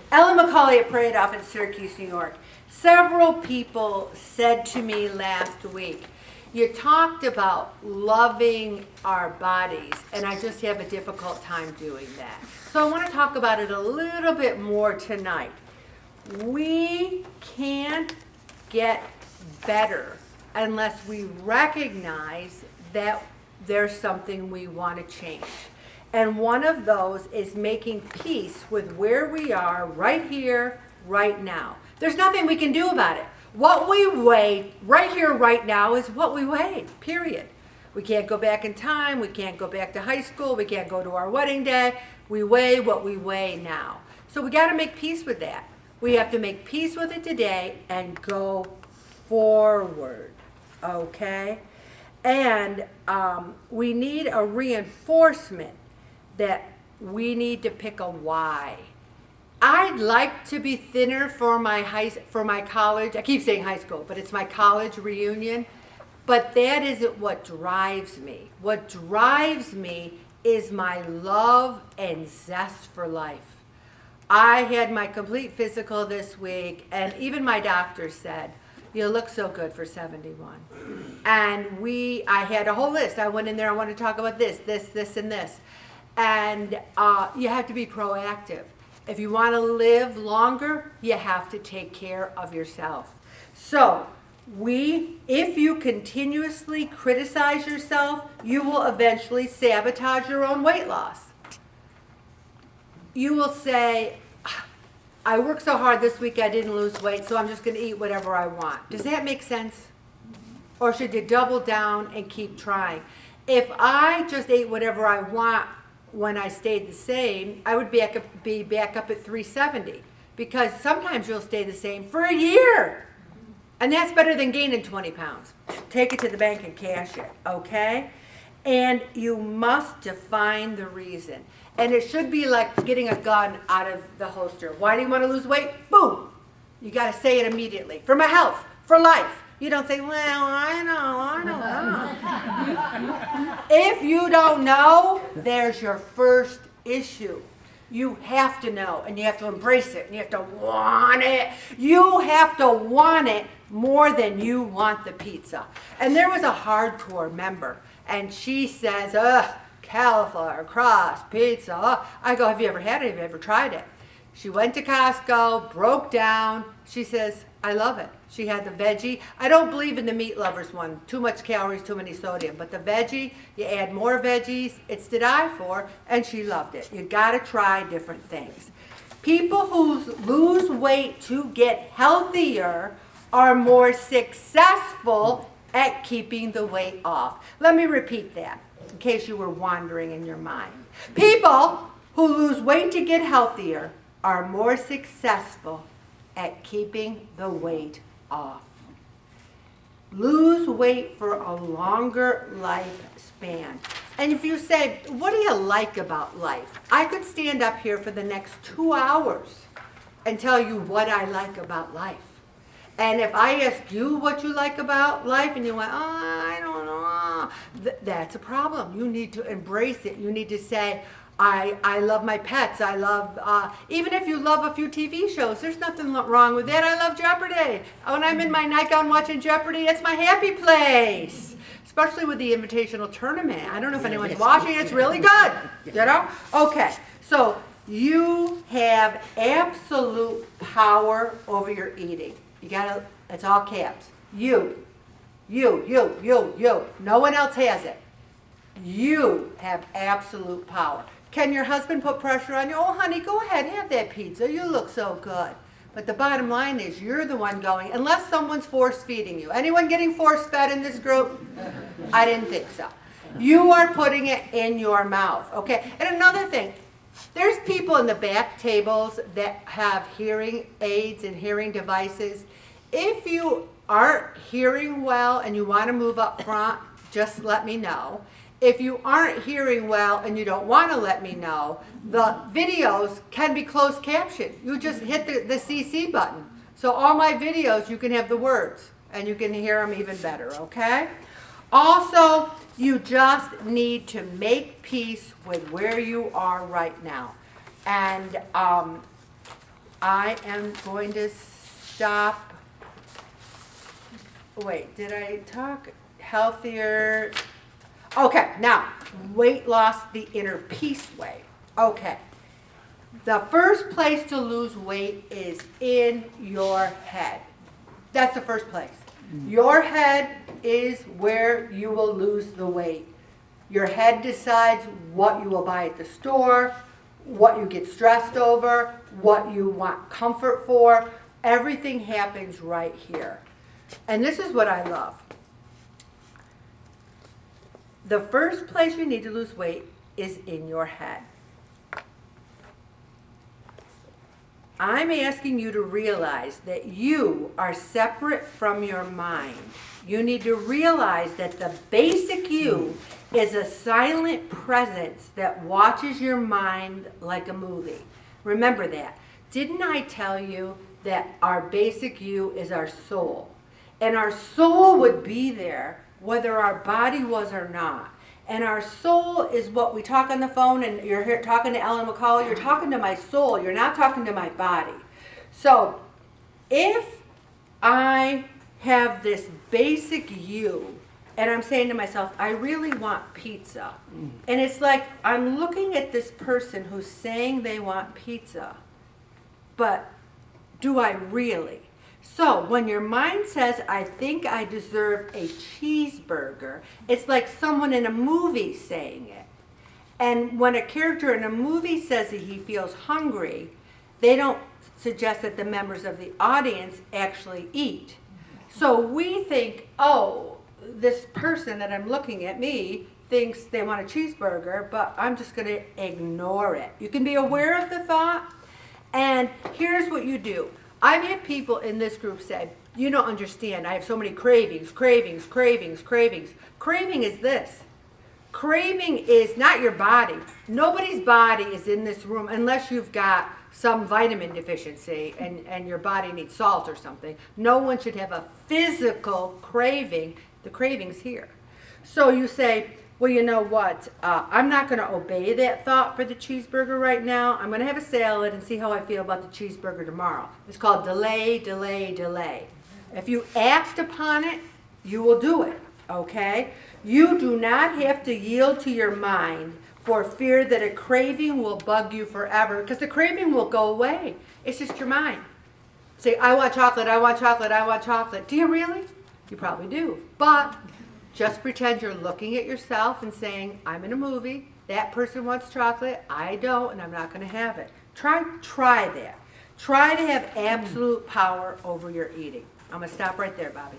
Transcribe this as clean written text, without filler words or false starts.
Ellen McCauley at Parade Off in Syracuse, New York. Several people said to me last week, you talked about loving our bodies, and I just have a difficult time doing that. So I want to talk about it a little bit more tonight. We can't get better unless we recognize that there's something we want to change. And one of those is making peace with where we are right here, right now. There's nothing we can do about it. What we weigh right here, right now is what we weigh, period. We can't go back in time. We can't go back to high school. We can't go to our wedding day. We weigh what we weigh now. So we got to make peace with that. We have to make peace with it today and go forward, okay? And we need a reinforcement that we need to pick a why. I'd like to be thinner for my college. I keep saying high school, but it's my college reunion. But that isn't what drives me. What drives me is my love and zest for life. I had my complete physical this week, and even my doctor said, you look so good for 71. And I had a whole list. I went in there, I want to talk about this, and this. And you have to be proactive. If you want to live longer, you have to take care of yourself. So, if you continuously criticize yourself, you will eventually sabotage your own weight loss. You will say, I worked so hard this week I didn't lose weight, so I'm just going to eat whatever I want. Does that make sense? Or should you double down and keep trying? If I just ate whatever I want when I stayed the same, I would be back up at 370, because sometimes you'll stay the same for a year. And that's better than gaining 20 pounds. Take it to the bank and cash it, okay? And you must define the reason. And it should be like getting a gun out of the holster. Why do you want to lose weight? Boom! You got to say it immediately. For my health, for life. You don't say, well, I know. If you don't know, there's your first issue. You have to know, and you have to embrace it, and you have to want it. You have to want it more than you want the pizza. And there was a hardcore member, and she says, cauliflower, crust, pizza. I go, have you ever had it? Have you ever tried it? She went to Costco, broke down. She says, I love it. She had the veggie. I don't believe in the meat lovers one. Too much calories, too many sodium. But the veggie, you add more veggies. It's to die for, and she loved it. You got to try different things. People who lose weight to get healthier are more successful at keeping the weight off. Let me repeat that in case you were wandering in your mind. People who lose weight to get healthier are more successful at keeping the weight off. Lose weight for a longer lifespan. And if you say, what do you like about life? I could stand up here for the next 2 hours and tell you what I like about life. And if I ask you what you like about life and you went, I don't know, that's a problem. You need to embrace it. You need to say, I love my pets. I love, even if you love a few TV shows, there's nothing wrong with that. I love Jeopardy. When I'm in my nightgown watching Jeopardy, it's my happy place. Especially with the Invitational Tournament. I don't know if anyone's watching. It's really good. You know? Okay. So you have absolute power over your eating. You gotta, it's all caps. You. No one else has it. You have absolute power. Can your husband put pressure on you? Oh, honey, go ahead, have that pizza. You look so good. But the bottom line is you're the one going, unless someone's force feeding you. Anyone getting force fed in this group? I didn't think so. You are putting it in your mouth, okay? And another thing, there's people in the back tables that have hearing aids and hearing devices. If you aren't hearing well and you want to move up front, just let me know. If you aren't hearing well and you don't want to let me know, the videos can be closed captioned. You just hit the CC button. So all my videos, you can have the words and you can hear them even better, okay? Also, you just need to make peace with where you are right now. And I am going to stop. Wait, did I talk healthier? Okay, now, weight loss the inner peace way. Okay. The first place to lose weight is in your head. That's the first place. Your head is where you will lose the weight. Your head decides what you will buy at the store, what you get stressed over, what you want comfort for. Everything happens right here. And this is what I love. The first place you need to lose weight is in your head. I'm asking you to realize that you are separate from your mind. You need to realize that the basic you is a silent presence that watches your mind like a movie. Remember that. Didn't I tell you that our basic you is our soul? And our soul would be there whether our body was or not. And our soul is what we talk on the phone, and you're here talking to Ellen McCauley, you're talking to my soul, you're not talking to my body. So if I have this basic you, and I'm saying to myself, I really want pizza. And it's like I'm looking at this person who's saying they want pizza, but do I really? So when your mind says, I think I deserve a cheeseburger, it's like someone in a movie saying it. And when a character in a movie says that he feels hungry, they don't suggest that the members of the audience actually eat. So we think, oh, this person that I'm looking at, me, thinks they want a cheeseburger, but I'm just going to ignore it. You can be aware of the thought, and here's what you do. I've had people in this group say, you don't understand, I have so many cravings. Craving is this. Craving is not your body. Nobody's body is in this room unless you've got some vitamin deficiency and your body needs salt or something. No one should have a physical craving. The craving's here. So you say, well, you know what? I'm not going to obey that thought for the cheeseburger right now. I'm going to have a salad and see how I feel about the cheeseburger tomorrow. It's called delay, delay, delay. If you act upon it, you will do it, okay? You do not have to yield to your mind for fear that a craving will bug you forever, because the craving will go away. It's just your mind. Say, I want chocolate, I want chocolate, I want chocolate. Do you really? You probably do. But just pretend you're looking at yourself and saying, I'm in a movie, that person wants chocolate, I don't, and I'm not going to have it. Try that. Try to have absolute power over your eating. I'm going to stop right there, Bobby.